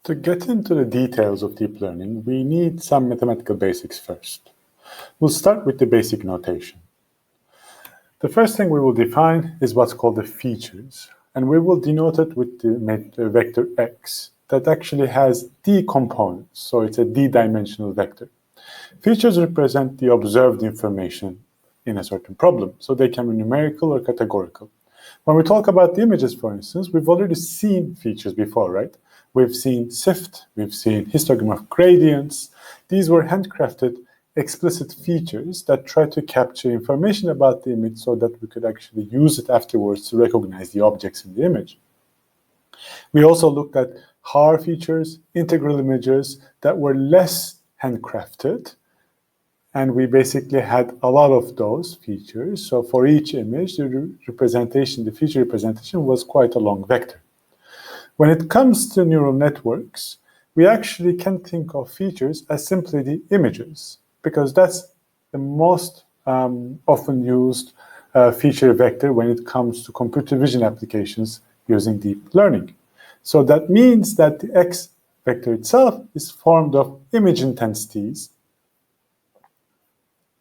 To get into the details of deep learning, we need some mathematical basics first. We'll start with the basic notation. The first thing we will define is what's called the features, and we will denote it with the vector x that actually has d components, so it's a d-dimensional vector. Features represent the observed information in a certain problem, so they can be numerical or categorical. When we talk about the images, for instance, we've already seen features before, right? We've seen SIFT, we've seen histogram of gradients. These were handcrafted explicit features that try to capture information about the image so that we could actually use it afterwards to recognize the objects in the image. We also looked at Haar features, integral images that were less handcrafted, and we basically had a lot of those features. So for each image, the feature representation was quite a long vector. When it comes to neural networks, we actually can think of features as simply the images, because that's the most often used feature vector when it comes to computer vision applications using deep learning. So that means that the x vector itself is formed of image intensities.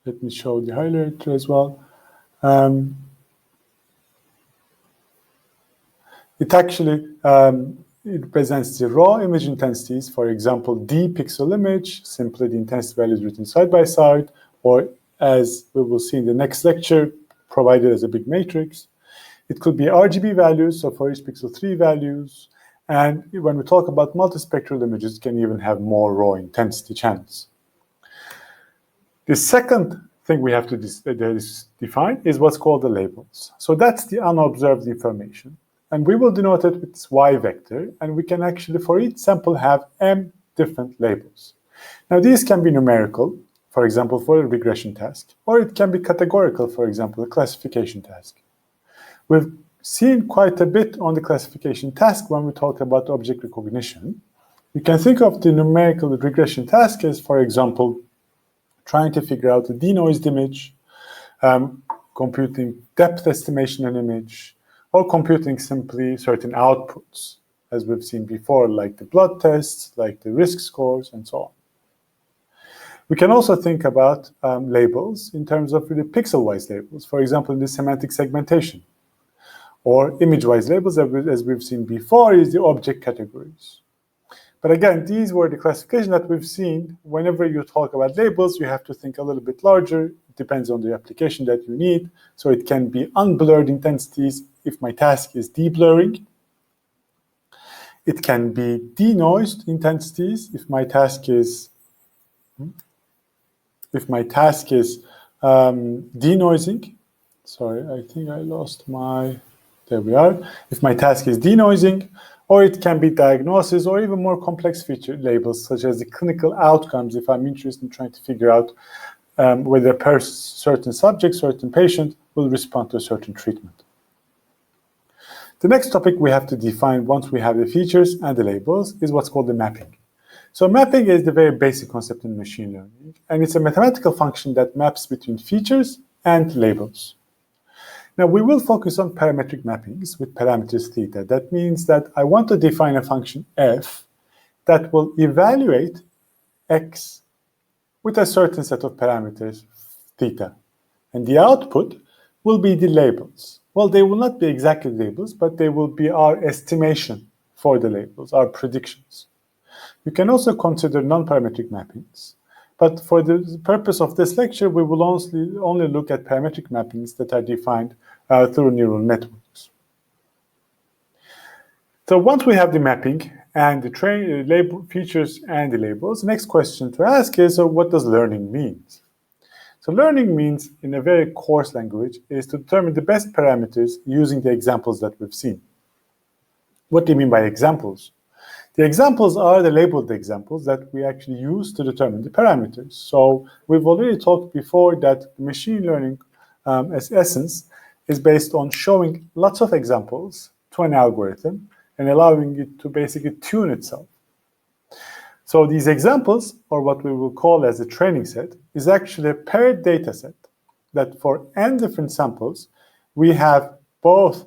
Let me show the highlighter as well. It actually it represents the raw image intensities, for example, d pixel image, simply the intensity values written side by side, or as we will see in the next lecture, provided as a big matrix. It could be RGB values, so for each pixel 3 values, and when we talk about multispectral images, it can even have more raw intensity channels. The second thing we have to define is what's called the labels. So that's the unobserved information. And we will denote it with this y vector, and we can actually, for each sample, have m different labels. Now, these can be numerical, for example, for a regression task, or it can be categorical, for example, a classification task. We've seen quite a bit on the classification task when we talk about object recognition. You can think of the numerical regression task as, for example, trying to figure out a denoised image, computing depth estimation in an image, or computing simply certain outputs, as we've seen before, like the blood tests, like the risk scores, and so on. We can also think about labels in terms of really pixel-wise labels, for example, in the semantic segmentation, or image-wise labels, as we've seen before, is the object categories. But again, these were the classification that we've seen. Whenever you talk about labels, you have to think a little bit larger. It depends on the application that you need. So it can be unblurred intensities if my task is deblurring. It can be denoised intensities if my task is denoising. Sorry, I think I lost my, there we are. If my task is denoising, or it can be diagnosis or even more complex feature labels, such as the clinical outcomes, if I'm interested in trying to figure out whether a certain subject, certain patient will respond to a certain treatment. The next topic we have to define once we have the features and the labels is what's called the mapping. So mapping is the very basic concept in machine learning, and it's a mathematical function that maps between features and labels. Now, we will focus on parametric mappings with parameters theta. That means that I want to define a function f that will evaluate x with a certain set of parameters theta. And the output will be the labels. Well, they will not be exactly labels, but they will be our estimation for the labels, our predictions. You can also consider non-parametric mappings. But for the purpose of this lecture, we will only look at parametric mappings that are defined through neural networks. So once we have the mapping and the label features and the labels, the next question to ask is, so what does learning mean? So learning means, in a very coarse language, is to determine the best parameters using the examples that we've seen. What do you mean by examples? The examples are the labeled examples that we actually use to determine the parameters. So we've already talked before that machine learning as essence is based on showing lots of examples to an algorithm and allowing it to basically tune itself. So these examples, or what we will call as a training set, is actually a paired data set that for n different samples, we have both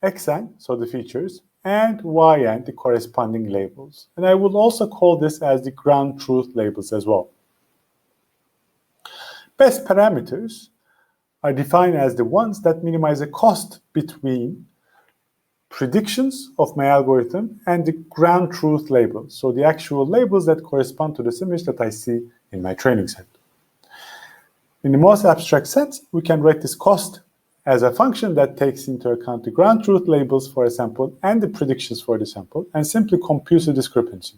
xn, so the features, and yn, the corresponding labels. And I will also call this as the ground truth labels as well. Best parameters are defined as the ones that minimize the cost between predictions of my algorithm and the ground truth labels, so the actual labels that correspond to this image that I see in my training set. In the most abstract sense, we can write this cost as a function that takes into account the ground truth labels for a sample and the predictions for the sample and simply computes the discrepancy.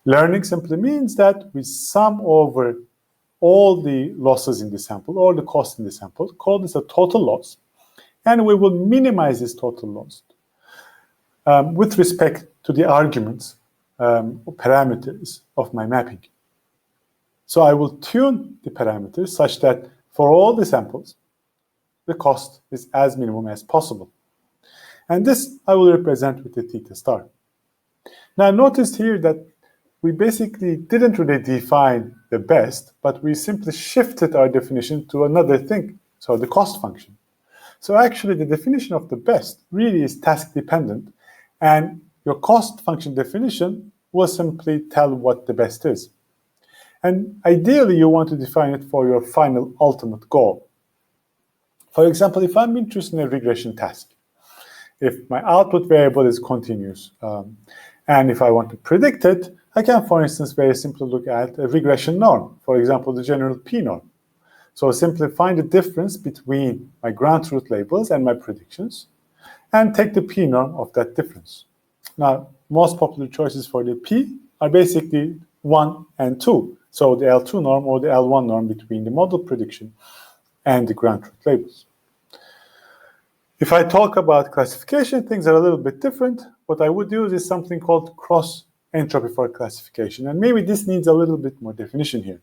Learning simply means that we sum over all the losses in the sample, or the cost in the sample, call this a total loss, and we will minimize this total loss with respect to the arguments or parameters of my mapping. So I will tune the parameters such that for all the samples, the cost is as minimum as possible. And this I will represent with the theta star. Now notice here that we basically didn't really define the best, but we simply shifted our definition to another thing, so the cost function. So actually the definition of the best really is task dependent, and your cost function definition will simply tell what the best is. And ideally you want to define it for your final ultimate goal. For example, if I'm interested in a regression task, if my output variable is continuous, and if I want to predict it, I can, for instance, very simply look at a regression norm, for example, the general P norm. So simply find the difference between my ground truth labels and my predictions, and take the P norm of that difference. Now, most popular choices for the P are basically 1 and 2, so the L2 norm or the L1 norm between the model prediction and the ground truth labels. If I talk about classification, things are a little bit different. What I would use is something called cross entropy for classification, and maybe this needs a little bit more definition here.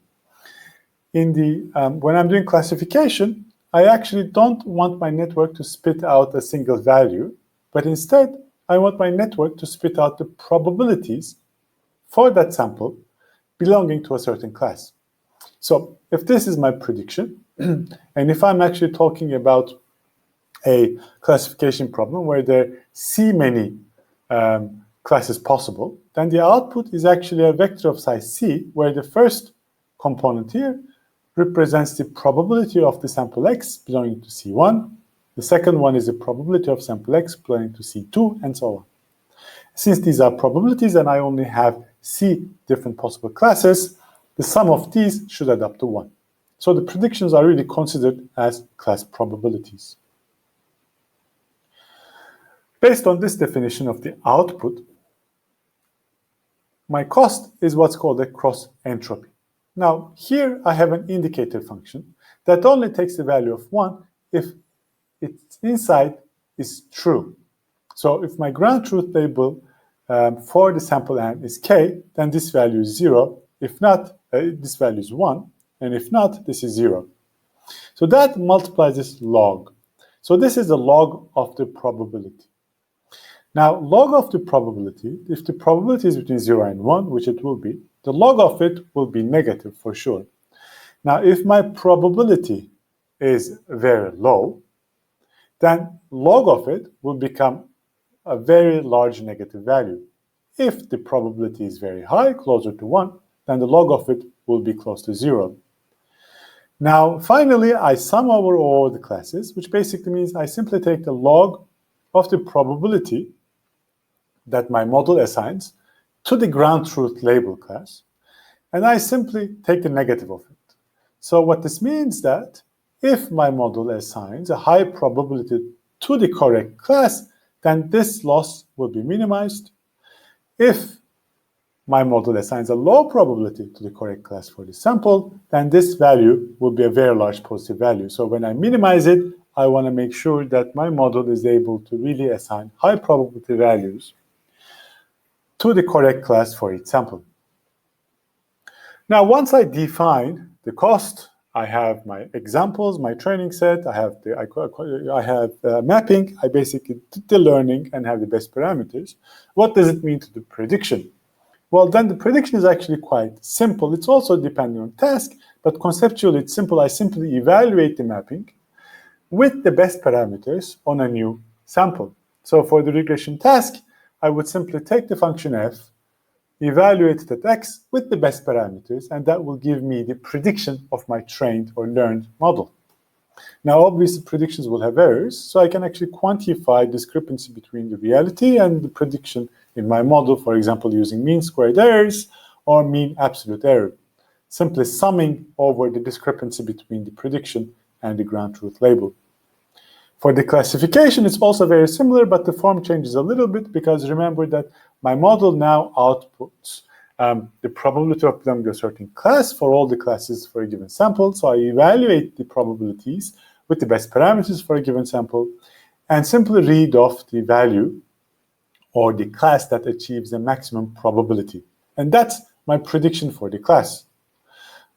In the when I'm doing classification, I actually don't want my network to spit out a single value, but instead I want my network to spit out the probabilities for that sample belonging to a certain class. So if this is my prediction, and if I'm actually talking about a classification problem where there are C many classes possible, then the output is actually a vector of size C, where the first component here represents the probability of the sample X belonging to C1. The second one is the probability of sample X belonging to C2, and so on. Since these are probabilities and I only have C different possible classes, the sum of these should add up to 1. So the predictions are really considered as class probabilities. Based on this definition of the output, my cost is what's called a cross entropy. Now, here I have an indicator function that only takes the value of 1 if its inside is true. So if my ground truth label for the sample n is k, then this value is 0. If not, this value is 1. And if not, this is 0. So that multiplies this log. So this is the log of the probability. Now, log of the probability, if the probability is between 0 and 1, which it will be, the log of it will be negative for sure. Now, if my probability is very low, then log of it will become a very large negative value. If the probability is very high, closer to 1, then the log of it will be close to 0. Now, finally, I sum over all the classes, which basically means I simply take the log of the probability that my model assigns to the ground truth label class, and I simply take the negative of it. So what this means that if my model assigns a high probability to the correct class, then this loss will be minimized. If my model assigns a low probability to the correct class for the sample, then this value will be a very large positive value. So when I minimize it, I want to make sure that my model is able to really assign high probability values to the correct class for each sample. Now, once I define the cost, I have my examples, my training set, I have mapping, I basically did the learning and have the best parameters. What does it mean to the prediction? Well, then the prediction is actually quite simple. It's also dependent on task, but conceptually it's simple. I simply evaluate the mapping with the best parameters on a new sample. So for the regression task, I would simply take the function f, evaluate it at x with the best parameters, and that will give me the prediction of my trained or learned model. Now, obviously, predictions will have errors, so I can actually quantify discrepancy between the reality and the prediction in my model, for example, using mean squared errors or mean absolute error, simply summing over the discrepancy between the prediction and the ground truth label. For the classification, it's also very similar, but the form changes a little bit because remember that my model now outputs the probability of belonging to a certain class for all the classes for a given sample. So I evaluate the probabilities with the best parameters for a given sample and simply read off the value or the class that achieves the maximum probability. And that's my prediction for the class.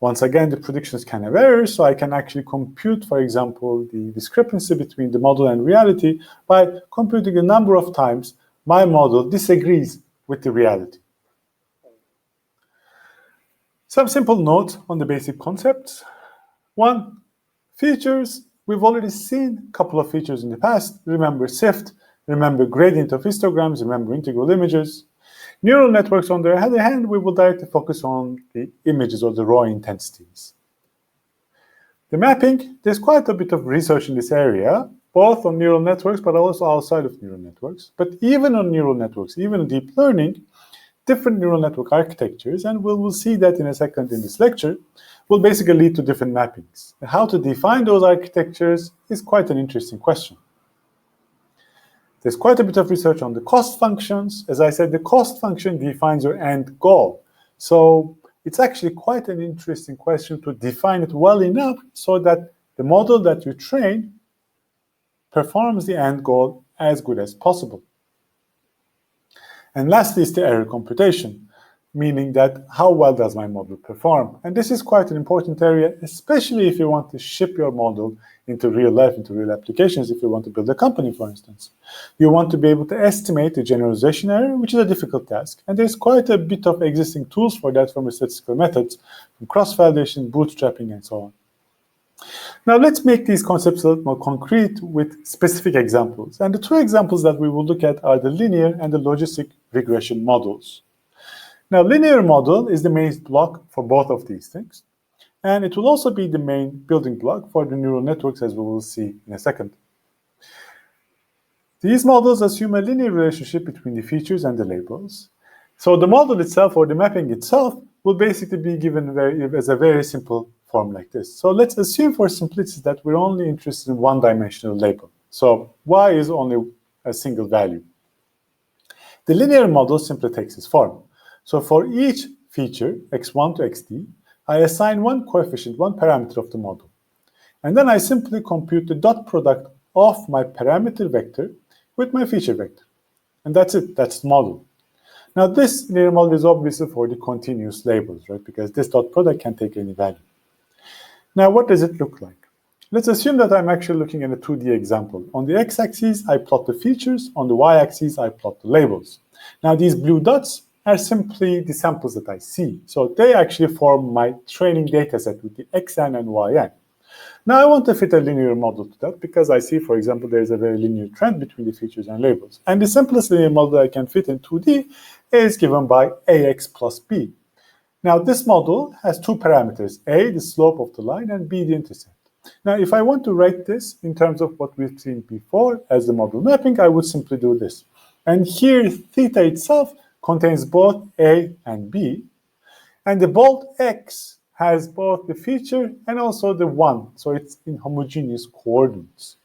Once again, the predictions can have errors, so I can actually compute, for example, the discrepancy between the model and reality by computing the number of times my model disagrees with the reality. Some simple notes on the basic concepts. One, features. We've already seen a couple of features in the past. Remember SIFT, remember gradient of histograms, remember integral images. Neural networks, on the other hand, we will directly focus on the images or the raw intensities. The mapping, there's quite a bit of research in this area, both on neural networks, but also outside of neural networks. But even on neural networks, even in deep learning, different neural network architectures, and we'll see that in a second in this lecture, will basically lead to different mappings. And how to define those architectures is quite an interesting question. There's quite a bit of research on the cost functions. As I said, the cost function defines your end goal. So it's actually quite an interesting question to define it well enough so that the model that you train performs the end goal as good as possible. And lastly is the error computation, meaning that how well does my model perform? And this is quite an important area, especially if you want to ship your model into real life, into real applications, if you want to build a company, for instance. You want to be able to estimate the generalization error, which is a difficult task. And there's quite a bit of existing tools for that from statistical methods, from cross-validation, bootstrapping, and so on. Now let's make these concepts a little more concrete with specific examples. And the two examples that we will look at are the linear and the logistic regression models. Now, linear model is the main block for both of these things. And it will also be the main building block for the neural networks, as we will see in a second. These models assume a linear relationship between the features and the labels. So the model itself, or the mapping itself, will basically be given as a very simple form like this. So let's assume for simplicity that we're only interested in one-dimensional label. So y is only a single value. The linear model simply takes this form. So for each feature, x1 to xd, I assign one coefficient, one parameter of the model. And then I simply compute the dot product of my parameter vector with my feature vector. And that's it, that's the model. Now this linear model is obviously for the continuous labels, right? Because this dot product can take any value. Now what does it look like? Let's assume that I'm actually looking at a 2D example. On the x-axis, I plot the features. On the y-axis, I plot the labels. Now these blue dots are simply the samples that I see. So they actually form my training data set with the xn and yn. Now I want to fit a linear model to that because I see, for example, there's a very linear trend between the features and labels. And the simplest linear model I can fit in 2D is given by ax plus b. Now this model has two parameters, a, the slope of the line, and b, the intercept. Now if I want to write this in terms of what we've seen before as the model mapping, I would simply do this. And here theta itself contains both a and b, and the bold x has both the feature and also the 1, so it's in homogeneous coordinates.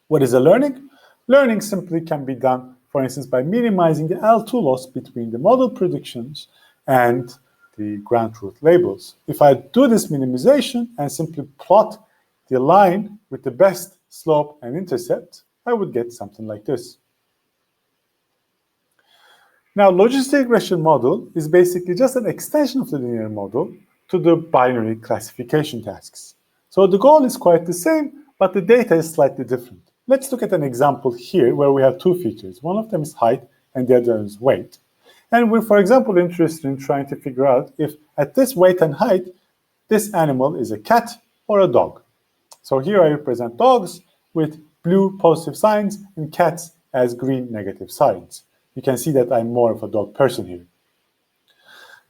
What is the learning? Learning simply can be done, for instance, by minimizing the L2 loss between the model predictions and the ground truth labels. If I do this minimization and simply plot the line with the best slope and intercept, I would get something like this. Now, logistic regression model is basically just an extension of the linear model to the binary classification tasks. So the goal is quite the same, but the data is slightly different. Let's look at an example here where we have two features. One of them is height and the other is weight. And we're, for example, interested in trying to figure out if at this weight and height, this animal is a cat or a dog. So here I represent dogs with blue positive signs and cats as green negative signs. You can see that I'm more of a dog person here.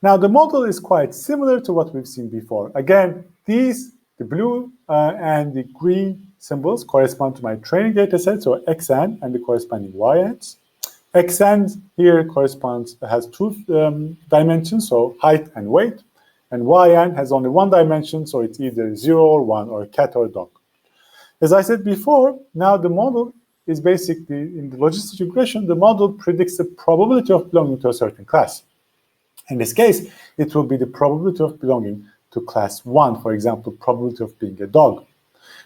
Now, the model is quite similar to what we've seen before. Again, the blue and the green symbols correspond to my training data set, so xn and the corresponding yns. Xn here has two dimensions, so height and weight, and yn has only one dimension, so it's either 0 or 1, or a cat or a dog. As I said before, now the model is basically, in the logistic regression, the model predicts the probability of belonging to a certain class. In this case, it will be the probability of belonging to class 1, for example, probability of being a dog.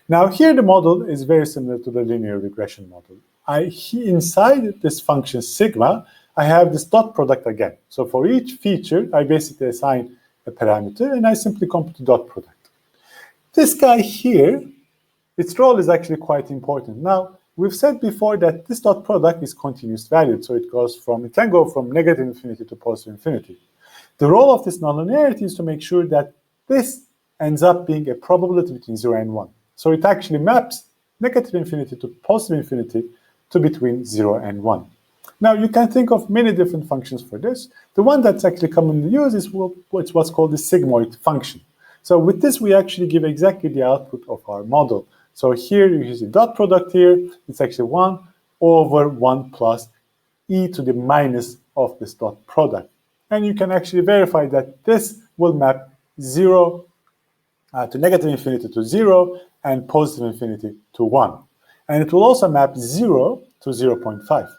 Now here the model is very similar to the linear regression model. Inside this function sigma, I have this dot product again. So for each feature, I basically assign a parameter and I simply compute the dot product. This guy here, its role is actually quite important. Now, we've said before that this dot product is continuous valued, so it can go from negative infinity to positive infinity. The role of this nonlinearity is to make sure that this ends up being a probability between 0 and 1. So it actually maps negative infinity to positive infinity to between 0 and 1. Now, you can think of many different functions for this. The one that's actually commonly used is what's called the sigmoid function. So with this, we actually give exactly the output of our model. So here you use the dot product here. It's actually 1 over 1 plus e to the minus of this dot product. And you can actually verify that this will map 0 to negative infinity to 0 and positive infinity to 1. And it will also map 0 to 0.5.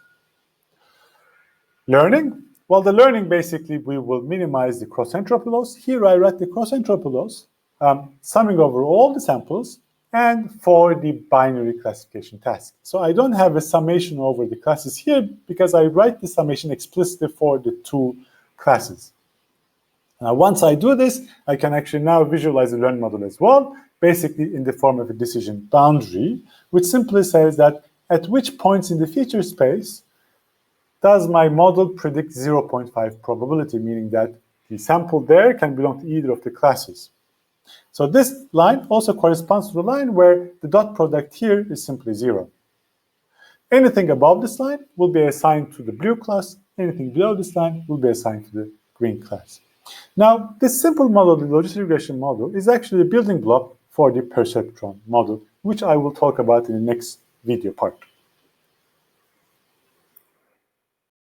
Learning? Well, the learning, basically, we will minimize the cross-entropy loss. Here I write the cross-entropy loss, summing over all the samples, and for the binary classification task. So I don't have a summation over the classes here because I write the summation explicitly for the two classes. Now, once I do this, I can actually now visualize the learning model as well, basically in the form of a decision boundary, which simply says that at which points in the feature space does my model predict 0.5 probability, meaning that the sample there can belong to either of the classes. So this line also corresponds to the line where the dot product here is simply 0. Anything above this line will be assigned to the blue class, anything below this line will be assigned to the green class. Now, this simple model, the logistic regression model, is actually a building block for the perceptron model, which I will talk about in the next video part.